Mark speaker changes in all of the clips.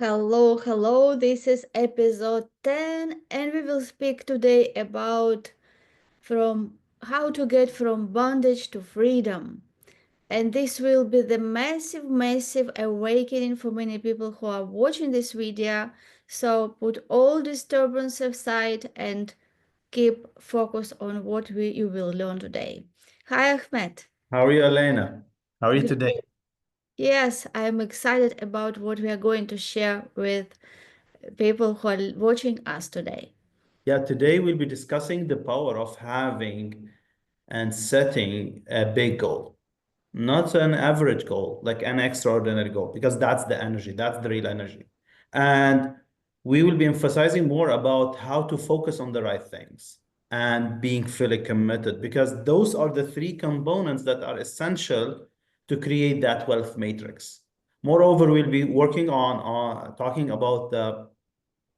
Speaker 1: Hello, hello. This is episode 10, and we will speak today about from how to get from bondage to freedom. And this will be the massive, massive awakening for many people who are watching this video. So put all disturbance aside and keep focus on what you will learn today. Hi, Ahmed.
Speaker 2: How are you, Elena? How are you today?
Speaker 1: Great. Yes, I am excited about what we are going to share with people who are watching us today.
Speaker 2: Yeah, today we'll be discussing the power of having and setting a big goal, not an average goal, like an extraordinary goal, because that's the energy, that's the real energy. And we will be emphasizing more about how to focus on the right things and being fully committed, because those are the three components that are essential to create that wealth matrix. Moreover, we'll be working on talking about the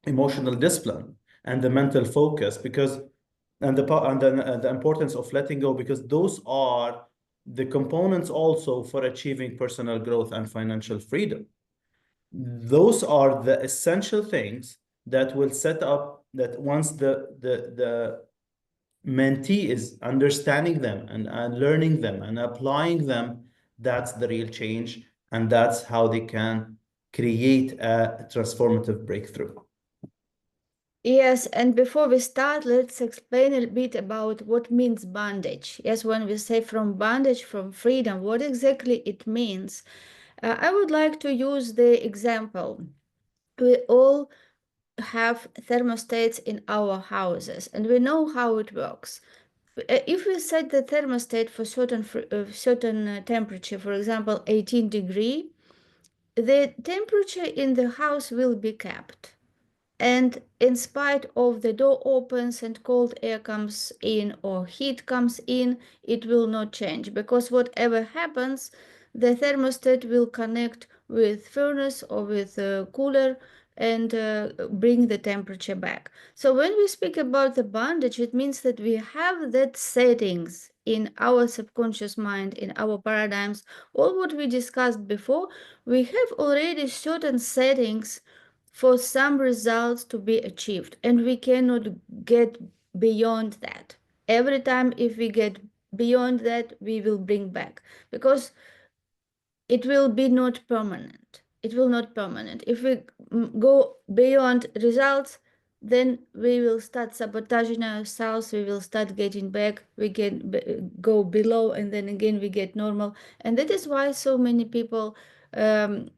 Speaker 2: emotional discipline and the mental focus because and the importance of letting go, because those are the components also for achieving personal growth and financial freedom. Those are the essential things that will set up that once the mentee is understanding them and learning them and applying them, that's the real change, and that's how they can create a transformative breakthrough.
Speaker 1: Yes, and before we start, let's explain a bit about what means bondage. Yes, when we say from bondage, from freedom, what exactly it means. I would like to use the example. We all have thermostats in our houses, and we know how it works. If we set the thermostat for certain temperature, for example, 18 degree, the temperature in the house will be kept. And in spite of the door opens and cold air comes in or heat comes in, it will not change because whatever happens, the thermostat will connect with furnace or with a cooler and bring the temperature back. So when we speak about the bondage, it means that we have that settings in our subconscious mind, in our paradigms, all what we discussed before. We have already certain settings for some results to be achieved, and we cannot get beyond that. Every time if we get beyond that, we will bring back because it will be not permanent. It will not permanent. If we go beyond results, then we will start sabotaging ourselves. We will start getting back. We can go below, and then again we get normal. And that is why so many people um,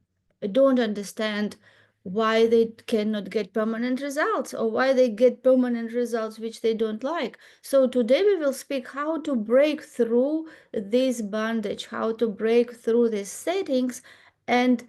Speaker 1: don't understand why they cannot get permanent results or why they get permanent results which they don't like. So today we will speak how to break through this bondage, how to break through these settings and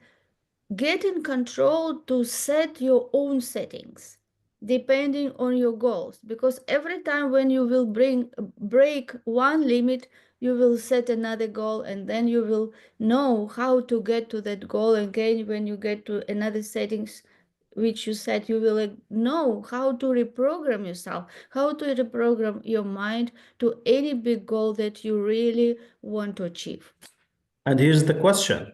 Speaker 1: get in control to set your own settings depending on your goals, because every time when you will break one limit, you will set another goal, and then you will know how to get to that goal again. When you get to another settings which you set, you will know how to reprogram yourself, how to reprogram your mind to any big goal that you really want to achieve.
Speaker 2: And here's the question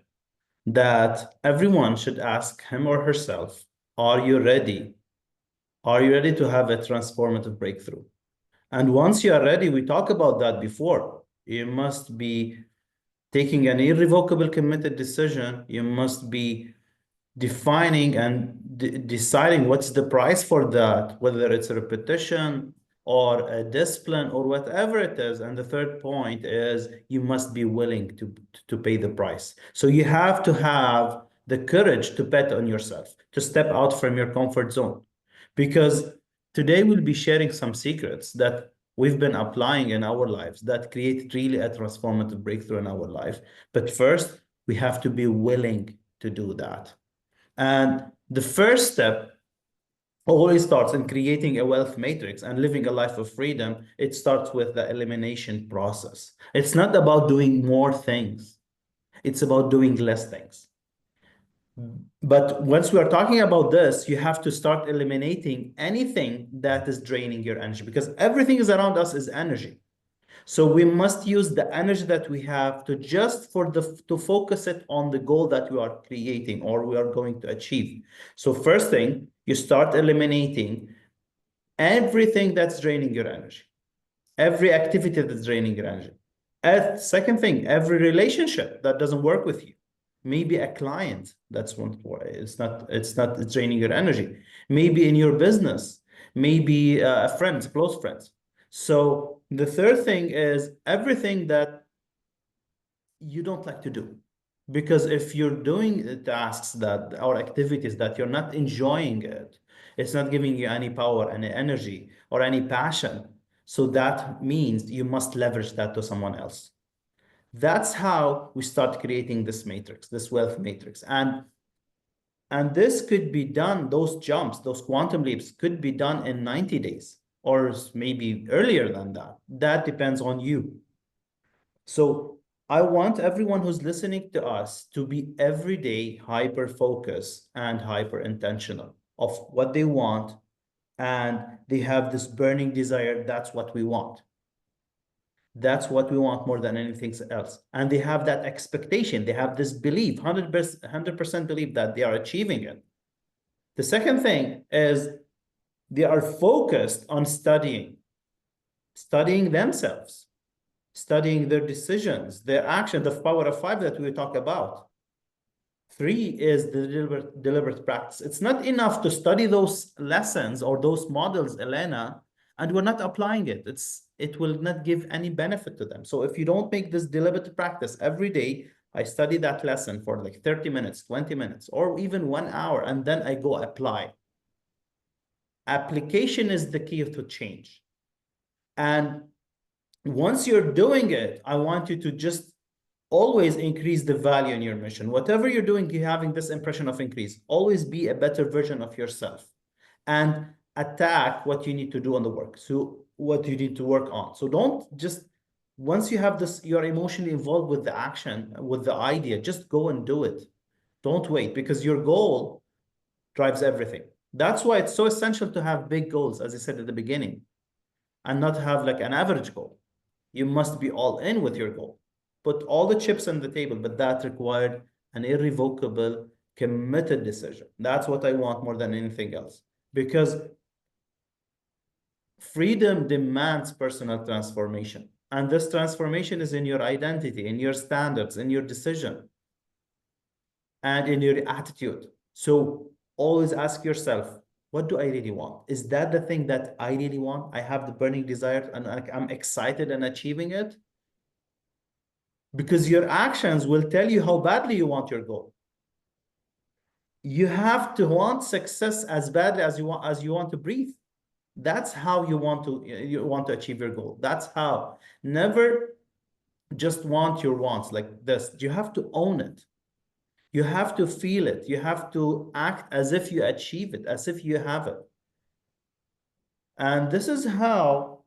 Speaker 2: that everyone should ask him or herself. Are you ready? Are you ready to have a transformative breakthrough? And once you are ready, we talked about that before. You must be taking an irrevocable committed decision. You must be defining and deciding what's the price for that, whether it's a repetition or a discipline or whatever it is. And the third point is you must be willing to pay the price. So you have to have the courage to bet on yourself, to step out from your comfort zone. Because today we'll be sharing some secrets that we've been applying in our lives that create really a transformative breakthrough in our life. But first, we have to be willing to do that. And the first step always starts in creating a wealth matrix and living a life of freedom. It starts with the elimination process. It's not about doing more things, it's about doing less things. But once we are talking about this, you have to start eliminating anything that is draining your energy, because everything is around us is energy. So we must use the energy that we have to just for the to focus it on the goal that we are creating or we are going to achieve. So first thing, you start eliminating everything that's draining your energy, every activity that's draining your energy. And second thing, every relationship that doesn't work with you. Maybe a client that's one it's not it's draining your energy. Maybe in your business, maybe a friend, close friends. So the third thing is everything that you don't like to do. Because if you're doing tasks that or activities that you're not enjoying it, it's not giving you any power, any energy, or any passion. So that means you must leverage that to someone else. That's how we start creating this matrix, this wealth matrix. And this could be done, those jumps, those quantum leaps could be done in 90 days or maybe earlier than that. That depends on you. So I want everyone who's listening to us to be every day hyper focused and hyper intentional of what they want. And they have this burning desire. That's what we want. That's what we want more than anything else. And they have that expectation. They have this belief, 100% belief that they are achieving it. The second thing is they are focused on studying themselves, studying their decisions, their action, the power of five that we talk about. Three is the deliberate practice. It's not enough to study those lessons or those models, Elena, and we're not applying it. It will not give any benefit to them. So if you don't make this deliberate practice every day, I study that lesson for like 30 minutes, 20 minutes, or even 1 hour, and then I go apply. Application is the key to change. And once you're doing it, I want you to just always increase the value in your mission. Whatever you're doing, you're having this impression of increase. Always be a better version of yourself and attack what you need to do on the work. So what you need to work on. So don't just, once you have this, you're emotionally involved with the action, with the idea, just go and do it. Don't wait because your goal drives everything. That's why it's so essential to have big goals, as I said at the beginning, and not have like an average goal. You must be all in with your goal. Put all the chips on the table, but that required an irrevocable, committed decision. That's what I want more than anything else. Because freedom demands personal transformation. And this transformation is in your identity, in your standards, in your decision, and in your attitude. So always ask yourself, what do I really want? Is that the thing that I really want? I have the burning desire and I'm excited and achieving it? Because your actions will tell you how badly you want your goal. You have to want success as badly as you want to breathe. That's how you want to achieve your goal. That's how. Never just want your wants like this. You have to own it. You have to feel it. You have to act as if you achieve it, as if you have it. And this is how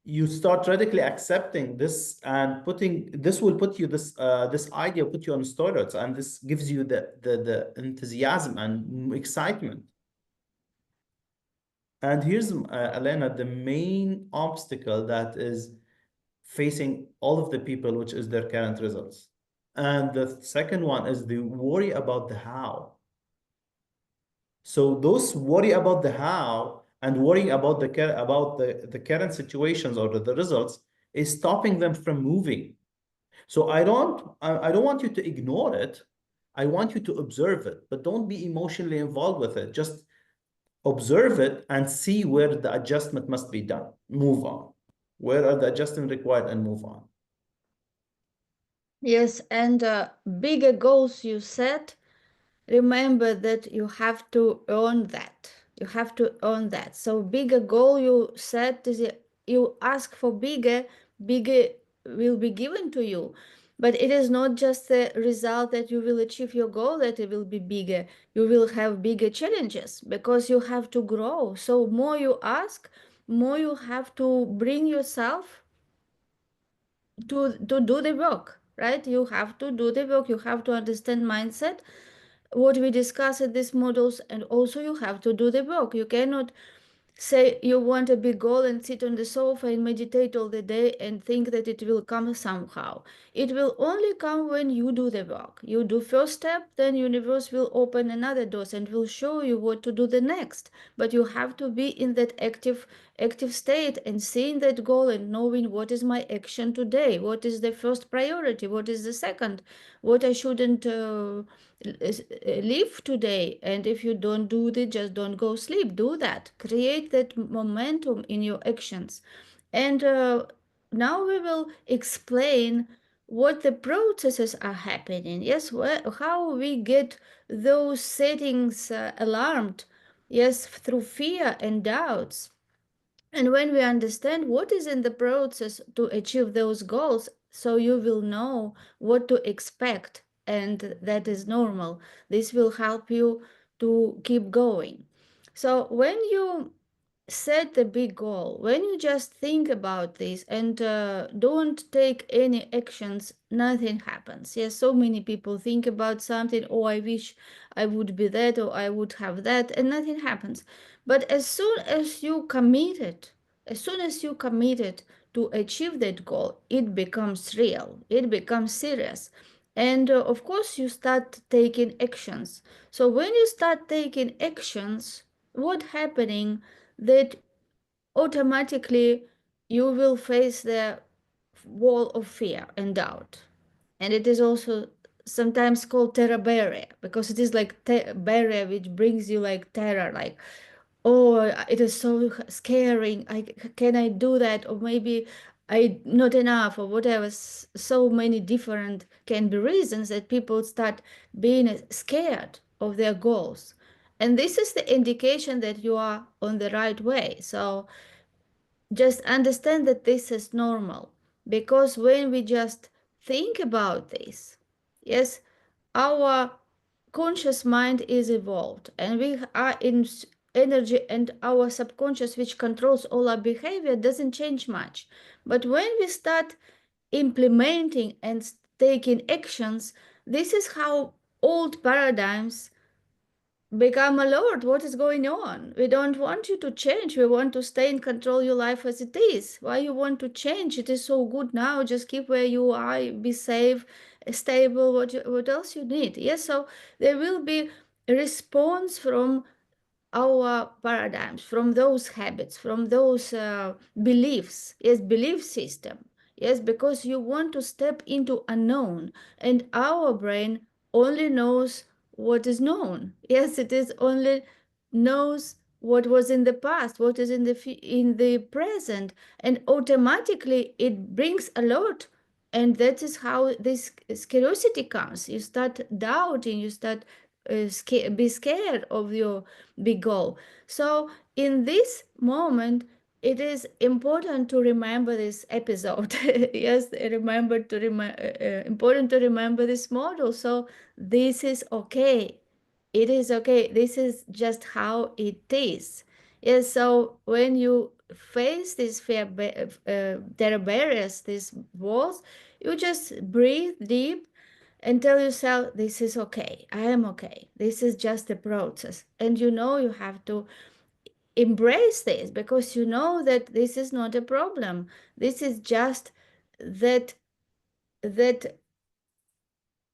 Speaker 2: you start radically accepting this and putting this will put you this idea put you on steroids, and this gives you the enthusiasm and excitement. And here's Elena, the main obstacle that is facing all of the people, which is their current results. And the second one is the worry about the how. So those worry about the how and worrying about the current situations or the results is stopping them from moving. So I don't want you to ignore it. I want you to observe it, but don't be emotionally involved with it. Just observe it and see where the adjustment must be done. Move on. Where are the adjustments required and move on.
Speaker 1: Yes, and bigger goals you set, remember that you have to earn that. You have to earn that. So bigger goal you set is you ask for bigger will be given to you. But it is not just the result that you will achieve your goal that it will be bigger. You will have bigger challenges because you have to grow. So more you ask, more you have to bring yourself to do the work, right? You have to do the work. You have to understand mindset, what we discuss in these models, and also you have to do the work. You cannot Say you want a big goal and sit on the sofa and meditate all the day and think that it will come somehow. It will only come when you do the work. You do first step, then universe will open another doors and will show you what to do the next. But you have to be in that active state and seeing that goal and knowing what is my action today, what is the first priority, what is the second, what I shouldn't live today. And if you don't do it, just don't go sleep. Do that. Create that momentum in your actions. And now we will explain what the processes are happening. Yes, how we get those settings alarmed. Yes, through fear and doubts. And when we understand what is in the process to achieve those goals, so you will know what to expect, and that is normal. This will help you to keep going. So when you set the big goal, when you just think about this and don't take any actions, nothing happens. Yes, so many people think about something, oh, I wish I would be that or I would have that, and nothing happens. But as soon as you committed to achieve that goal, it becomes real, it becomes serious. And of course, you start taking actions. So when you start taking actions, what happening that automatically you will face the wall of fear and doubt. And it is also sometimes called terror barrier because it is like barrier which brings you like terror, like, oh, it is so scaring. Can I do that? Or maybe I not enough or whatever. So many different can be reasons that people start being scared of their goals. And this is the indication that you are on the right way. So just understand that this is normal, because when we just think about this, yes, our conscious mind is evolved and we are in energy, and our subconscious, which controls all our behavior, doesn't change much. But when we start implementing and taking actions, this is how old paradigms become alert. What is going on? We don't want you to change. We want to stay and control your life as it is. Why you want to change? It is so good now. Just keep where you are, be safe, stable. What else you need? Yes, so there will be a response from our paradigms, from those habits, from those beliefs. Yes, belief system. Yes, because you want to step into unknown, and our brain only knows what is known. Yes, it is only knows what was in the past, what is in the present, and automatically it brings alert. And that is how this curiosity comes. You start doubting, you start be scared of your big goal. So in this moment, it is important to remember this episode. Yes, remember to important to remember this model. So this is okay. It is okay. This is just how it is. Yes. So when you face these there are barriers, these walls, you just breathe deep and tell yourself, this is okay. I am okay. This is just a process. And you know you have to embrace this, because you know that this is not a problem. This is just that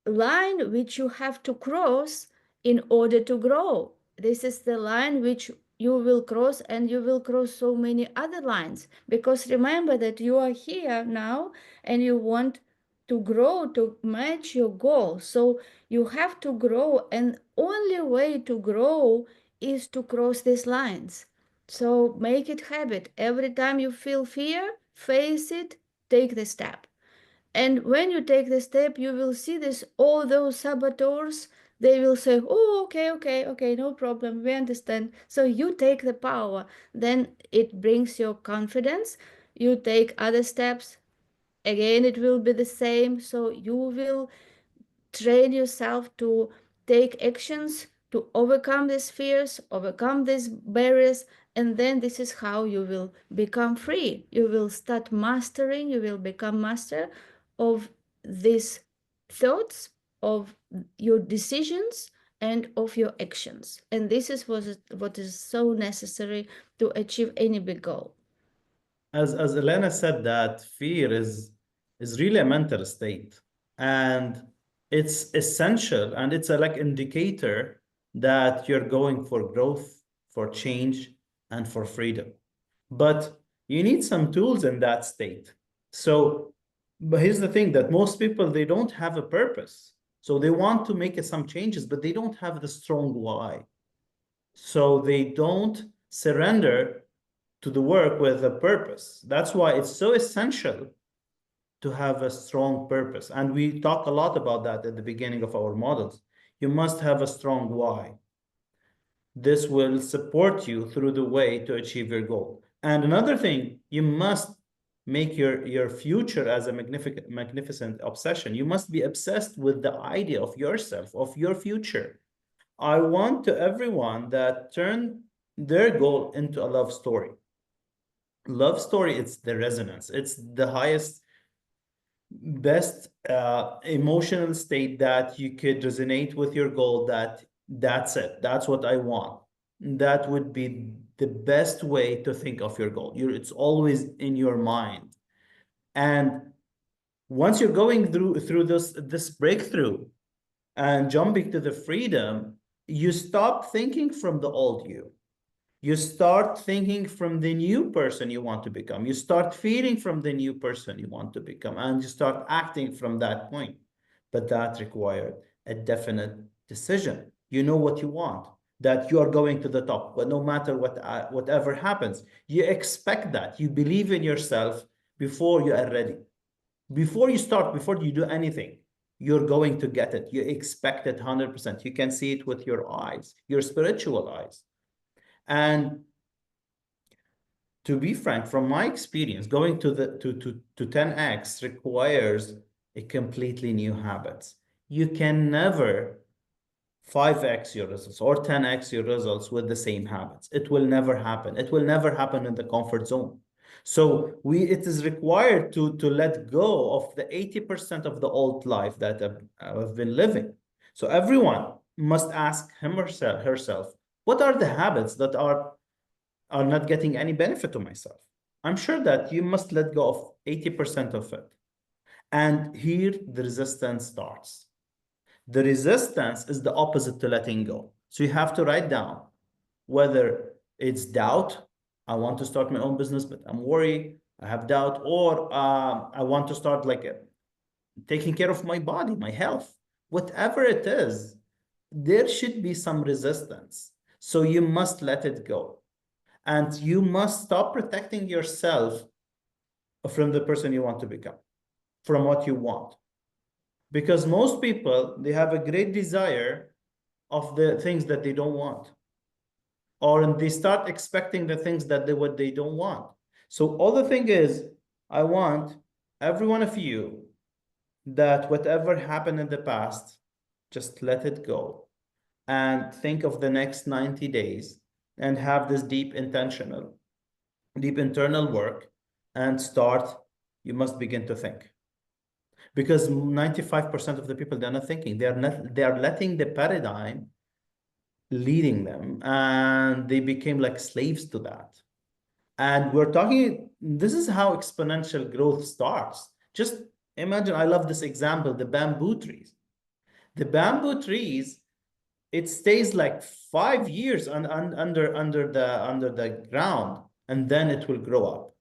Speaker 1: line which you have to cross in order to grow. This is the line which you will cross, and you will cross so many other lines, because remember that you are here now and you want to grow to match your goal. So you have to grow, and only way to grow is to cross these lines. So make it habit. Every time you feel fear, face it, take the step. And when you take the step, you will see this, all those saboteurs, they will say, oh, okay, okay, okay, no problem, we understand. So you take the power, then it brings your confidence. You take other steps, again, it will be the same. So you will train yourself to take actions to overcome these fears, overcome these barriers, and then this is how you will become free. You will start mastering, you will become master of these thoughts, of your decisions, and of your actions. And this is what is so necessary to achieve any big goal.
Speaker 2: As Elena said, that fear is really a mental state, and it's essential, and it's a like indicator that you're going for growth, for change, and for freedom. But you need some tools in that state. So, but here's the thing, that most people, they don't have a purpose. So they want to make some changes, but they don't have the strong why. So they don't surrender to the work with a purpose. That's why it's so essential to have a strong purpose. And we talked a lot about that at the beginning of our models. You must have a strong why. This will support you through the way to achieve your goal. And another thing, you must make your future as a magnificent obsession. You must be obsessed with the idea of yourself, of your future. I want to everyone that turn their goal into a love story. Love story, it's the resonance. It's the highest, best emotional state that you could resonate with your goal, that that's it. That's what I want. That would be the best way to think of your goal. It's always in your mind. And once you're going through this breakthrough and jumping to the freedom, you stop thinking from the old you. You start thinking from the new person you want to become. You start feeling from the new person you want to become, and you start acting from that point. But that required a definite decision. You know what you want, that you are going to the top, but no matter whatever happens, you expect that. You believe in yourself before you are ready. Before you start, before you do anything, you're going to get it. You expect it 100%. You can see it with your eyes, your spiritual eyes. And to be frank, from my experience, going to 10x requires a completely new habits. You can never 5x your results or 10x your results with the same habits. It will never happen. It will never happen in the comfort zone. So it is required to let go of the 80% of the old life that I've been living. So everyone must ask him or herself, what are the habits that are not getting any benefit to myself? I'm sure that you must let go of 80% of it. And here the resistance starts. The resistance is the opposite to letting go. So you have to write down whether it's doubt. I want to start my own business, but I'm worried. I have doubt, or I want to start like taking care of my body, my health. Whatever it is, there should be some resistance. So you must let it go. And you must stop protecting yourself from the person you want to become, from what you want. Because most people, they have a great desire of the things that they don't want, or they start expecting the things that what they don't want. So all the thing is, I want every one of you that whatever happened in the past, just let it go and think of the next 90 days and have this deep internal work and start. You must begin to think, because 95% of the people, they're not thinking. They are letting the paradigm leading them, and they became like slaves to that. And we're talking, this is how exponential growth starts. Just imagine, I love this example, the bamboo trees. The bamboo trees, it stays like 5 years under the ground, and then it will grow up.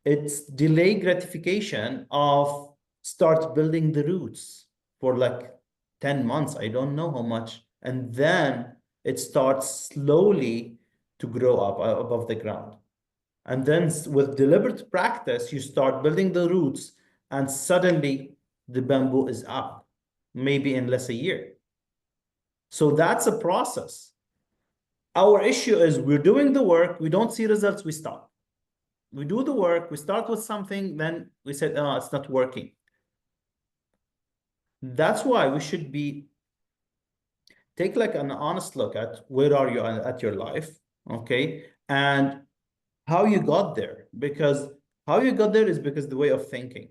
Speaker 2: It's delay gratification of start building the roots for like 10 months. I don't know how much. And then it starts slowly to grow up above the ground. And then with deliberate practice, you start building the roots, and suddenly the bamboo is up, maybe in less a year. So that's a process. Our issue is we're doing the work, we don't see results, we stop. We do the work, we start with something, then we said, oh, it's not working. That's why we should take like an honest look at where are you at your life, okay? And how you got there, because how you got there is because the way of thinking.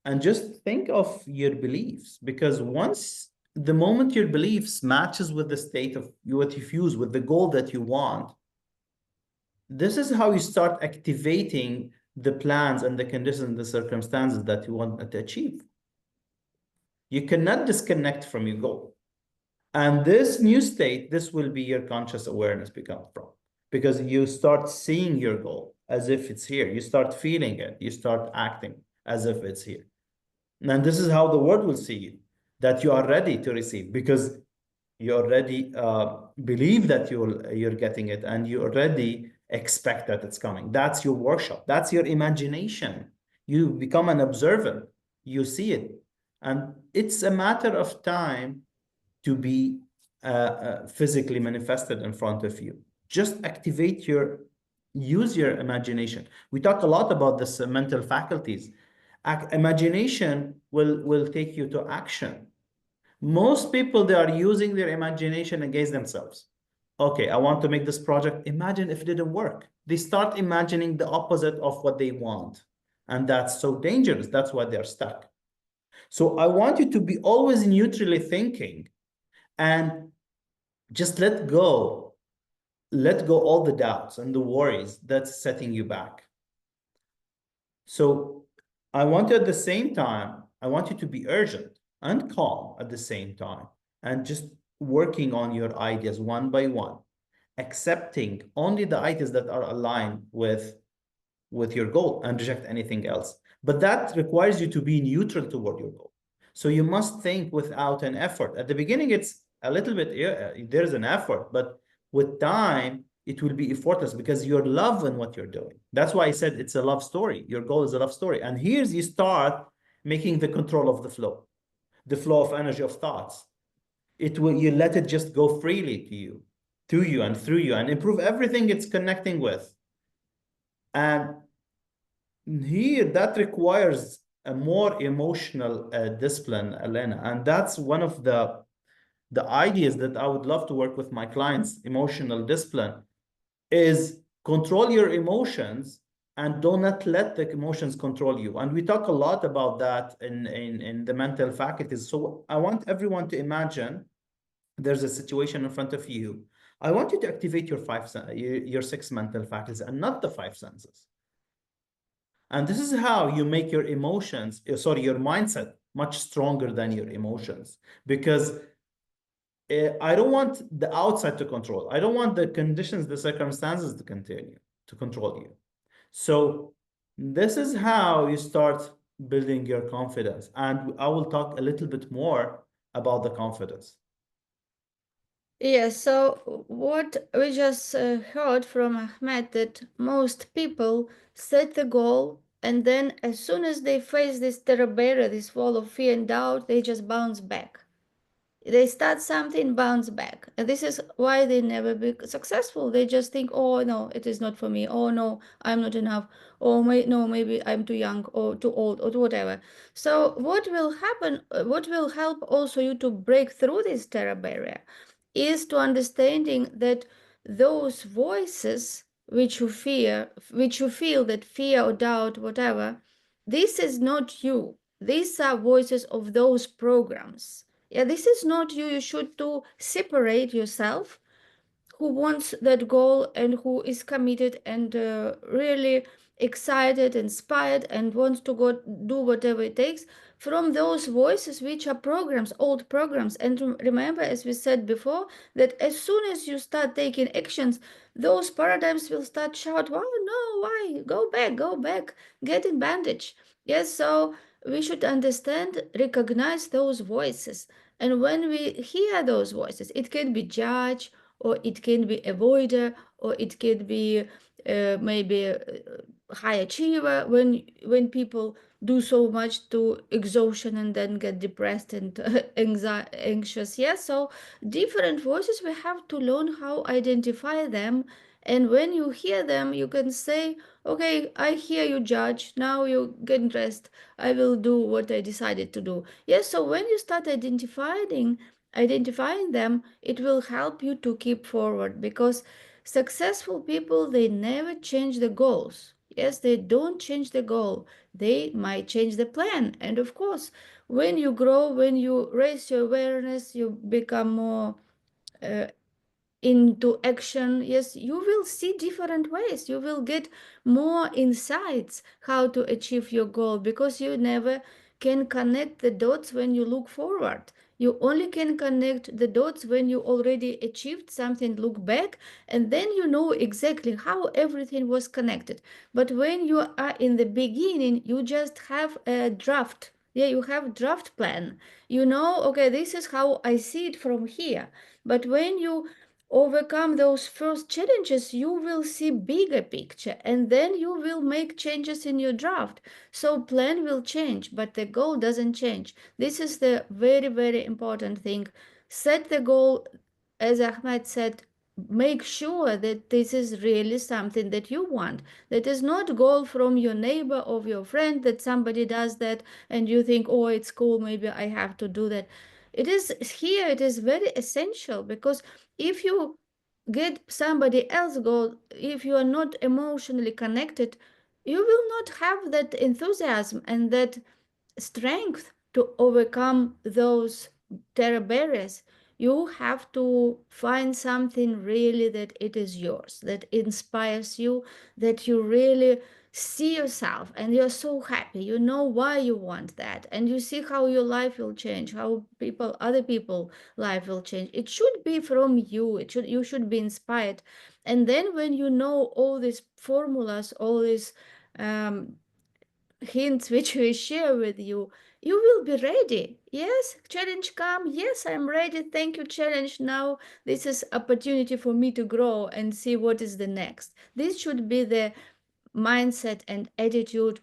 Speaker 2: And just think of your beliefs, because once the moment your beliefs matches with the state of what you fuse with the goal that you want, this is how you start activating the plans and the conditions and the circumstances that you want to achieve. You cannot disconnect from your goal. And this new state, this will be your conscious awareness become from, because you start seeing your goal as if it's here. You start feeling it. You start acting as if it's here. And this is how the world will see you, that you are ready to receive, because you already believe that you're getting it, and you already expect that it's coming. That's your workshop. That's your imagination. You become an observer. You see it. And it's a matter of time to be physically manifested in front of you. Just use your imagination. We talk a lot about this mental faculties. Imagination will take you to action. Most people, they are using their imagination against themselves. Okay, I want to make this project. Imagine if it didn't work. They start imagining the opposite of what they want. And that's so dangerous. That's why they're stuck. So I want you to be always neutrally thinking and just let go all the doubts and the worries that's setting you back. So I want you at the same time, I want you to be urgent and calm at the same time, and just working on your ideas one by one, accepting only the ideas that are aligned with your goal and reject anything else. But that requires you to be neutral toward your goal. So you must think without an effort. At the beginning, it's a little bit, there's an effort, but with time, it will be effortless because you're loving what you're doing. That's why I said it's a love story. Your goal is a love story. And here's you start making the control of the flow of energy of thoughts. You let it just go freely to you and through you, and improve everything it's connecting with. And here, that requires a more emotional discipline, Elena, and that's one of the ideas that I would love to work with my clients. Emotional discipline is control your emotions and do not let the emotions control you. And we talk a lot about that in the mental faculties. So I want everyone to imagine there's a situation in front of you. I want you to activate your six mental faculties and not the five senses. And this is how you make your emotions, your mindset much stronger than your emotions. Because I don't want the outside to control. I don't want the conditions, the circumstances to continue to control you. So this is how you start building your confidence. And I will talk a little bit more about the confidence.
Speaker 1: Yes, so what we just heard from Ahmed, that most people set the goal, and then as soon as they face this terror barrier, this wall of fear and doubt, they just bounce back. They start something, bounce back, and this is why they never be successful. They just think, oh no, it is not for me, oh no, I'm not enough, oh no, maybe I'm too young or too old or whatever. So what will happen, what will help also you to break through this terror barrier, is to understanding that those voices which you fear, which you feel that fear or doubt, whatever, this is not you. These are voices of those programs. Yeah, this is not you. You should to separate yourself, who wants that goal and who is committed and really excited, inspired, and wants to go do whatever it takes, from those voices which are programs, old programs. And remember, as we said before, that as soon as you start taking actions, those paradigms will start shout, "Wow, no, why? Go back, get in bandage." Yes, so we should understand, recognize those voices. And when we hear those voices, it can be judge, or it can be avoider, or it can be maybe high achiever, when people do so much to exhaustion and then get depressed and anxious. Yes, so different voices, we have to learn how identify them. And when you hear them, you can say, okay, I hear you, judge, now you can rest, I will do what I decided to do. Yes, so when you start identifying them, it will help you to keep forward, because successful people, they never change the goals. Yes, they don't change the goal, they might change the plan. And of course, when you grow, when you raise your awareness, you become more uh, into action. Yes, you will see different ways, you will get more insights how to achieve your goal, because you never can connect the dots when you look forward. You only can connect the dots when you already achieved something, look back, and then you know exactly how everything was connected. But when you are in the beginning, you just have a draft. Yeah, you have draft plan. You know, okay, this is how I see it from here. But when you overcome those first challenges, you will see bigger picture, and then you will make changes in your draft. So plan will change, but the goal doesn't change. This is the very, very important thing. Set the goal, as Ahmed said, make sure that this is really something that you want. That is not goal from your neighbor or your friend, that somebody does that and you think, oh, it's cool, maybe I have to do that. It is here, it is very essential, because if you get somebody else goal, if you are not emotionally connected, you will not have that enthusiasm and that strength to overcome those terror barriers. You have to find something really that it is yours, that inspires you, that you really see yourself and you're so happy, you know why you want that, and you see how your life will change, how people, other people life will change. It should be from you, it should, you should be inspired. And then when you know all these formulas, all these um, hints which we share with you, you will be ready. Yes, challenge come. Yes, I'm ready. Thank you, challenge. Now this is opportunity for me to grow and see what is the next. This should be the mindset and attitude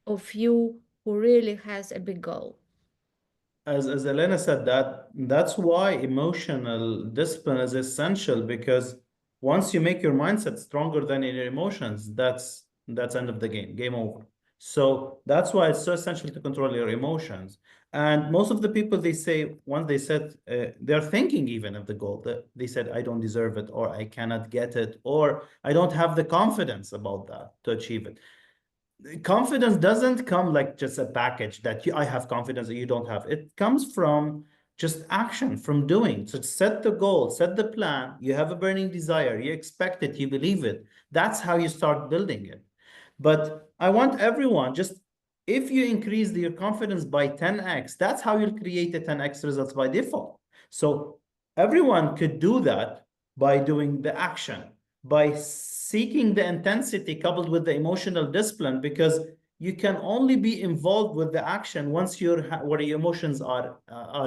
Speaker 1: of you who really has a big goal.
Speaker 2: As Elena said, that's why emotional discipline is essential, because once you make your mindset stronger than your emotions, that's end of the game over. So that's why it's so essential to control your emotions. And most of the people, they say, once they said, they're thinking even of the goal, that they said, I don't deserve it, or I cannot get it, or I don't have the confidence about that to achieve it. Confidence doesn't come like just a package that I have confidence that you don't have. It comes from just action, from doing. So set the goal, set the plan. You have a burning desire. You expect it. You believe it. That's how you start building it. But I want everyone, just if you increase your confidence by 10x, that's how you'll create a 10x results by default. So everyone could do that by doing the action, by seeking the intensity coupled with the emotional discipline, because you can only be involved with the action once you're where your emotions are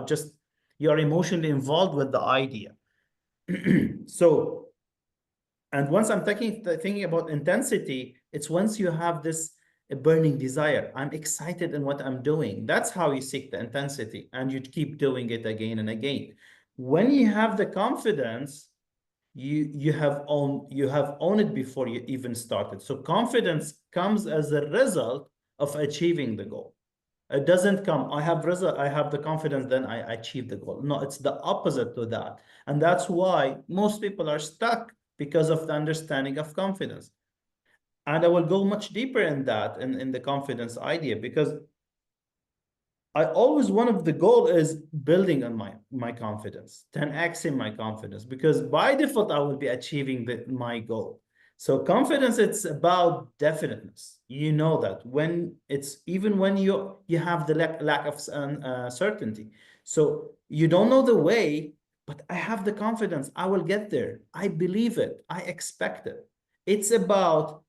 Speaker 2: just you're emotionally involved with the idea. So, and once I'm thinking about intensity, it's once you have this burning desire. I'm excited in what I'm doing. That's how you seek the intensity, and you keep doing it again and again. When you have the confidence, you have owned it before you even started. So confidence comes as a result of achieving the goal. It doesn't come, I have the confidence, then I achieve the goal. No, it's the opposite to that. And that's why most people are stuck, because of the understanding of confidence. And I will go much deeper in that, in the confidence idea, because I always, one of the goal is building on my confidence, 10x my confidence, because by default I will be achieving my goal. So confidence, it's about definiteness. You know that when it's, even when you have the lack of certainty. So you don't know the way, but I have the confidence. I will get there. I believe it. I expect it. It's about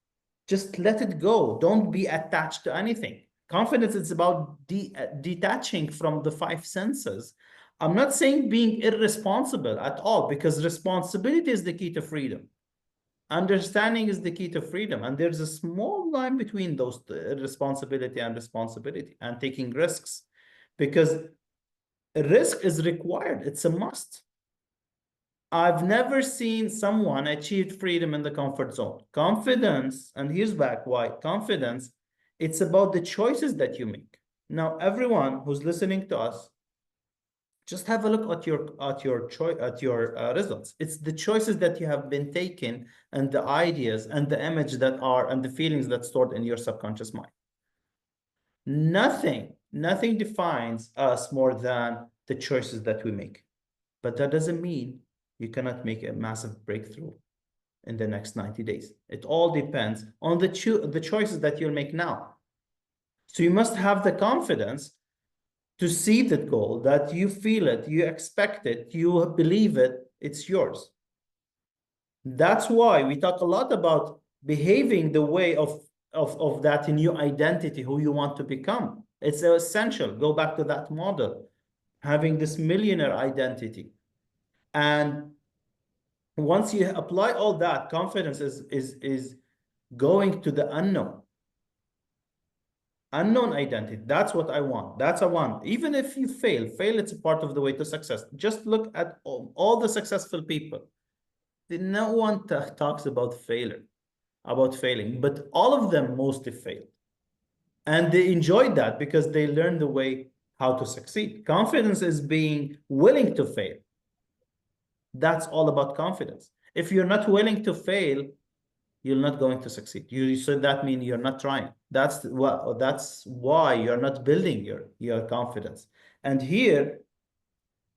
Speaker 2: just let it go. Don't be attached to anything. Confidence is about detaching from the five senses. I'm not saying being irresponsible at all, because responsibility is the key to freedom. Understanding is the key to freedom. And there's a small line between those, responsibility and responsibility, and taking risks, because risk is required. It's a must. I've never seen someone achieve freedom in the comfort zone. Confidence, and here's back why confidence, it's about the choices that you make. Now, everyone who's listening to us, just have a look at your results. It's the choices that you have been taking, and the ideas and the image that are, and the feelings that stored in your subconscious mind. Nothing, Nothing defines us more than the choices that we make. But that doesn't mean you cannot make a massive breakthrough in the next 90 days. It all depends on the choices that you'll make now. So you must have the confidence to see that goal, that you feel it, you expect it, you believe it, it's yours. That's why we talk a lot about behaving the way of that new identity, who you want to become. It's essential. Go back to that model, having this millionaire identity. And once you apply all that, confidence is going to the unknown identity. That's what I want. That's a want. Even if you fail, it's a part of the way to success. Just look at all the successful people. No one talks about failure, about failing, but all of them mostly failed. And they enjoyed that because they learned the way how to succeed. Confidence is being willing to fail. That's all about confidence. If you're not willing to fail, you're not going to succeed. So that means you're not trying. That's why you're not building your confidence. And here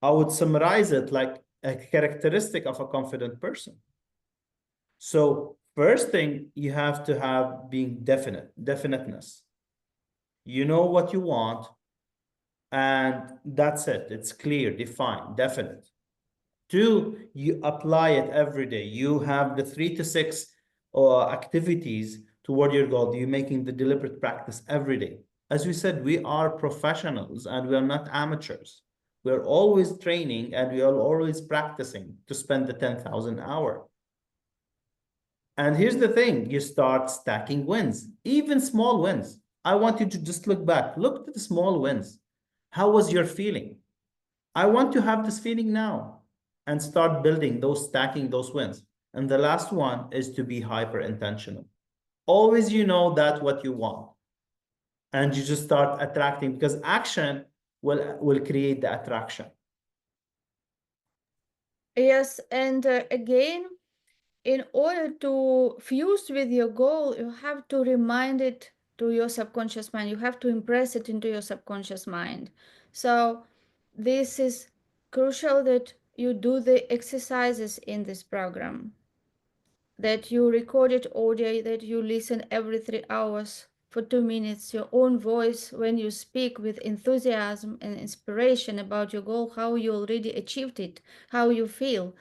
Speaker 2: I would summarize it like a characteristic of a confident person. So first thing you have to have being definiteness. You know what you want, and that's it. It's clear, defined, definite. Two, you apply it every day. You have the 3 to 6 activities toward your goal. You're making the deliberate practice every day. As we said, we are professionals and we are not amateurs. We're always training and we are always practicing to spend the 10,000 hour. And here's the thing, you start stacking wins, even small wins. I want you to just look back, look at the small wins. How was your feeling? I want to have this feeling now and start building those, stacking those wins. And the last one is to be hyper intentional. Always you know that what you want. And you just start attracting because action will create the attraction.
Speaker 1: Yes, and again, in order to fuse with your goal, you have to remind it to your subconscious mind. You have to impress it into your subconscious mind. So this is crucial that you do the exercises in this program, that you record it audio, that you listen every 3 hours for 2 minutes, your own voice when you speak with enthusiasm and inspiration about your goal, how you already achieved it, how you feel,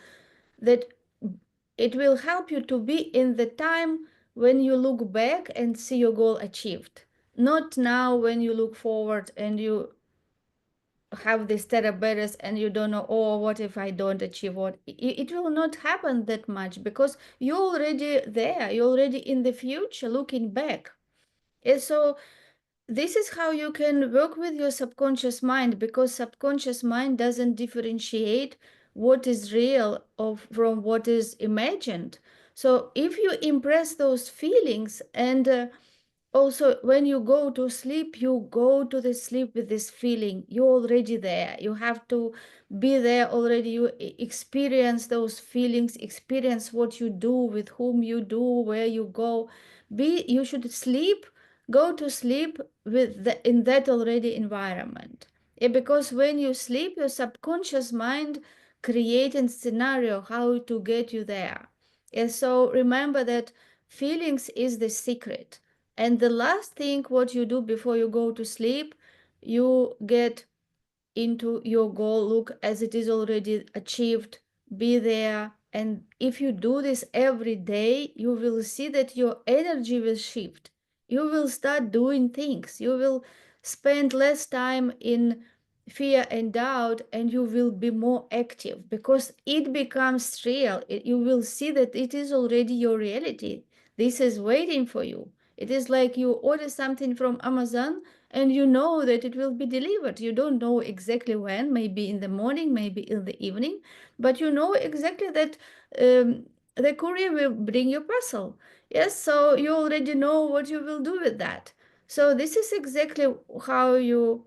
Speaker 1: that it will help you to be in the time when you look back and see your goal achieved. Not now when you look forward and you have this diabetes and you don't know, oh, what if I don't achieve what? It will not happen that much because you're already there. You're already in the future looking back. And so this is how you can work with your subconscious mind, because subconscious mind doesn't differentiate what is real of from what is imagined. So if you impress those feelings, and also when you go to sleep, you go to the sleep with this feeling, you're already there. You have to be there already. You experience those feelings, experience what you do, with whom you do, where you go. You should sleep, go to sleep with in that already environment. Because when you sleep, your subconscious mind create a scenario how to get you there. And so remember that feelings is the secret. And the last thing what you do before you go to sleep, you get into your goal, look as it is already achieved, be there. And if you do this every day, you will see that your energy will shift. You will start doing things. You will spend less time in fear and doubt, and you will be more active because it becomes real. You will see that it is already your reality. This is waiting for you. It is like you order something from Amazon and you know that it will be delivered. You don't know exactly when, maybe in the morning, maybe in the evening, but you know exactly that the courier will bring your parcel. Yes, so you already know what you will do with that. So this is exactly how you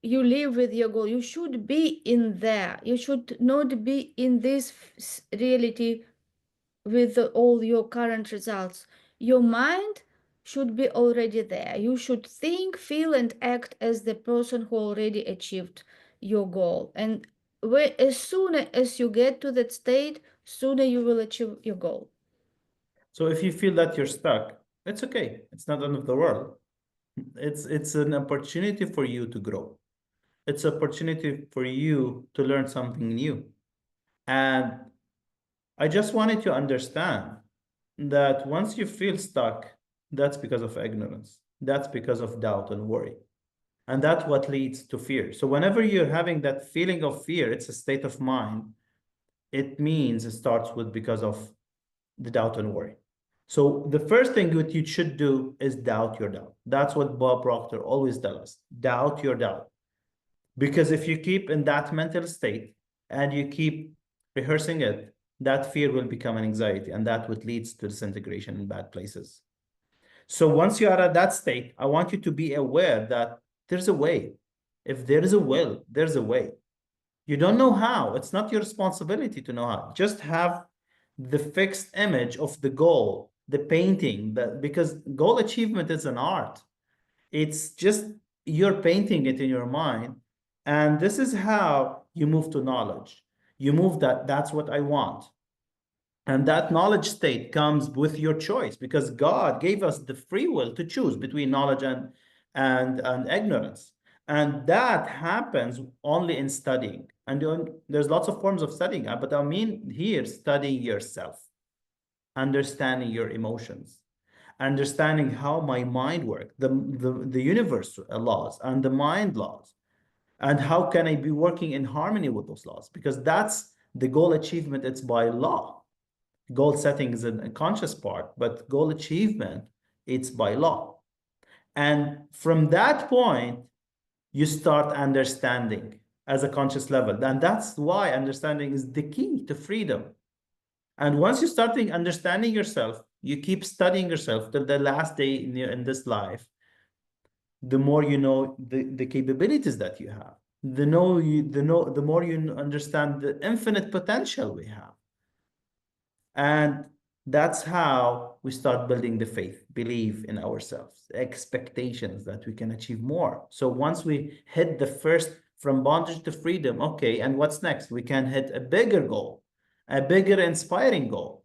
Speaker 1: live with your goal. You should be in there. You should not be in this reality with all your current results. Your mind should be already there. You should think, feel, and act as the person who already achieved your goal. And as soon as you get to that state, sooner you will achieve your goal.
Speaker 2: So if you feel that you're stuck, it's okay. It's not the end of the world. It's an opportunity for you to grow. It's an opportunity for you to learn something new. And I just wanted to understand that once you feel stuck, that's because of ignorance. That's because of doubt and worry. And that's what leads to fear. So whenever you're having that feeling of fear, it's a state of mind. It means it starts with because of the doubt and worry. So the first thing that you should do is doubt your doubt. That's what Bob Proctor always tells us. Doubt your doubt. Because if you keep in that mental state and you keep rehearsing it, that fear will become an anxiety, and that would lead to disintegration in bad places. So once you are at that state, I want you to be aware that there's a way. If there is a will, there's a way. You don't know how. It's not your responsibility to know how. Just have the fixed image of the goal, the painting, that because goal achievement is an art. It's just you're painting it in your mind. And this is how you move to knowledge. You move that's what I want. And that knowledge state comes with your choice because God gave us the free will to choose between knowledge and ignorance. And that happens only in studying. And there's lots of forms of studying, but I mean here studying yourself, understanding your emotions, understanding how my mind works, the universe laws and the mind laws, and how can I be working in harmony with those laws? Because that's the goal achievement, it's by law. Goal setting is a conscious part, but goal achievement, it's by law. And from that point, you start understanding as a conscious level. And that's why understanding is the key to freedom. And once you start understanding yourself, you keep studying yourself till the last day in this life, the more you know the capabilities that you have, the more you understand the infinite potential we have. And that's how we start building the faith, belief in ourselves, expectations that we can achieve more. So once we hit the first from bondage to freedom, okay, and what's next? We can hit a bigger goal, a bigger inspiring goal.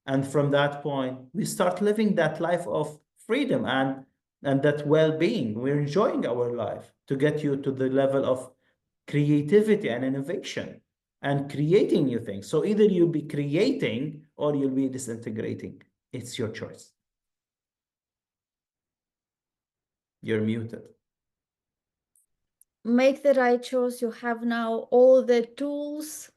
Speaker 2: And from that point, we start living that life of freedom and that well-being. We're enjoying our life to get you to the level of creativity and innovation and creating new things. So either you'll be creating or you'll be disintegrating. It's your choice. You're muted.
Speaker 1: Make the right choice. You have now all the tools,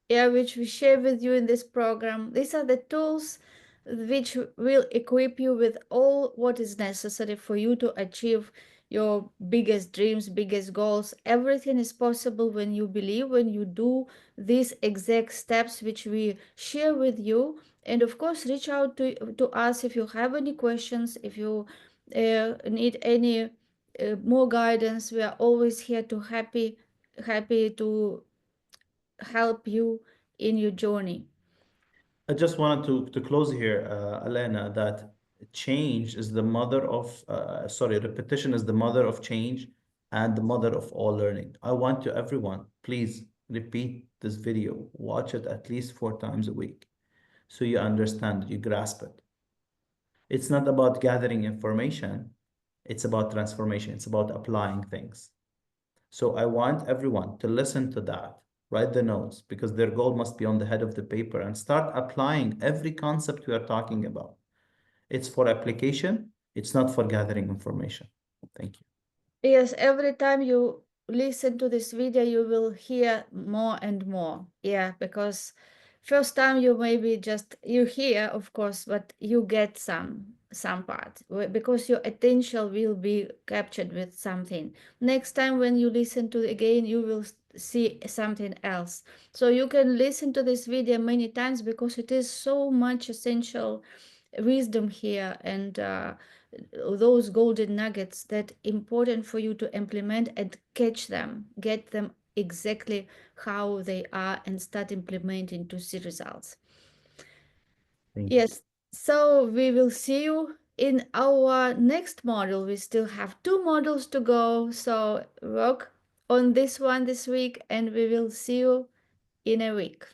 Speaker 1: yeah, which we share with you in this program. These are the tools which will equip you with all what is necessary for you to achieve your biggest dreams, biggest goals. Everything is possible when you believe, when you do these exact steps which we share with you. And of course, reach out to us if you have any questions, if you need any more guidance. We are always here to happy to help you in your journey.
Speaker 2: I just wanted to close here, Elena, that change is the mother of, sorry, repetition is the mother of change and the mother of all learning. I want to everyone, please repeat this video, watch it at least 4 times a week so you understand, you grasp it. It's not about gathering information, it's about transformation, it's about applying things. So I want everyone to listen to that, write the notes, because their goal must be on the head of the paper and start applying every concept we are talking about. It's for application, it's not for gathering information. Thank you.
Speaker 1: Yes, every time you listen to this video, you will hear more and more. Yeah, because first time you maybe just you hear, of course, but you get some part because your attention will be captured with something. Next time when you listen to it again, you will see something else. So you can listen to this video many times because it is so much essential wisdom here and those golden nuggets that important for you to implement and catch them, get them exactly how they are and start implementing to see results.
Speaker 2: Thank you.
Speaker 1: Yes, so we will see you in our next module, we still have two modules to go. So work on this one this week, and we will see you in a week.